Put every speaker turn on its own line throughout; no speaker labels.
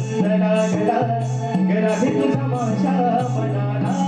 छंद लागला गला हे तुझा माझ्या मनाला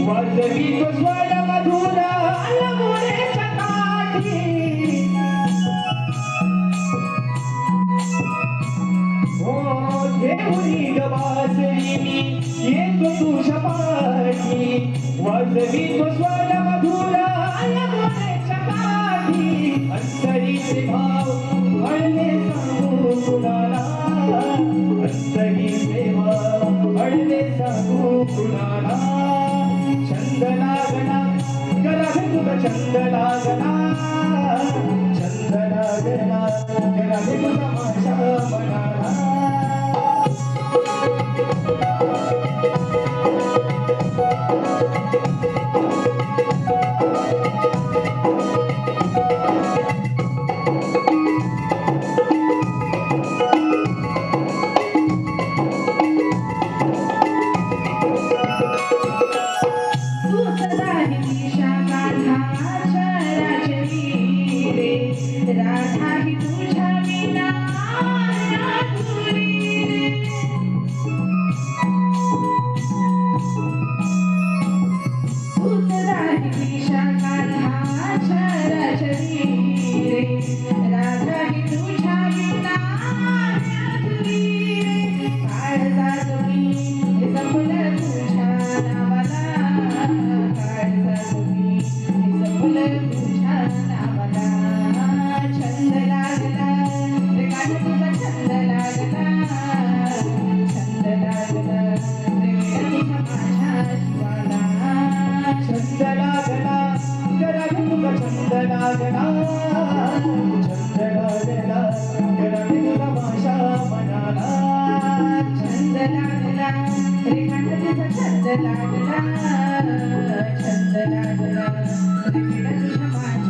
वाजवी तो स्वर मधुर मोरेच्या काठी हो देऊनी गवासरी मी येतो तुझ्या पाठी वाजवी तो स्वर मधुर मोरेच्या काठी अंतरीचे भाव अडले सांगू कुणाला अंतरीचे भाव अडले सांगू कुणाला छंद लागला गला हे तुझा छंद लागला छंद लागला गला हे तुझा माझ्या मनाला
राधा ही तुझ्या विना तूच राहिली शाखाच्या राजवीरे राधा ही तुझ्या विना काळजा तुम्ही जपलं तुझ्या नावाला काळजा तुम्ही जपलं तुझ्या नावाला छंद लागला रे गाणं तुझा छंद लागला छंद लागला रे तुझा माझ्या जीवाला
छंद लागला गला हे तुझा छंद लागला छंद लागला गला हे तुझा माझ्या मनाला
छंद लागला रे गाणं तुझा छंद लागला छंद लागला रे तुझा माझ्या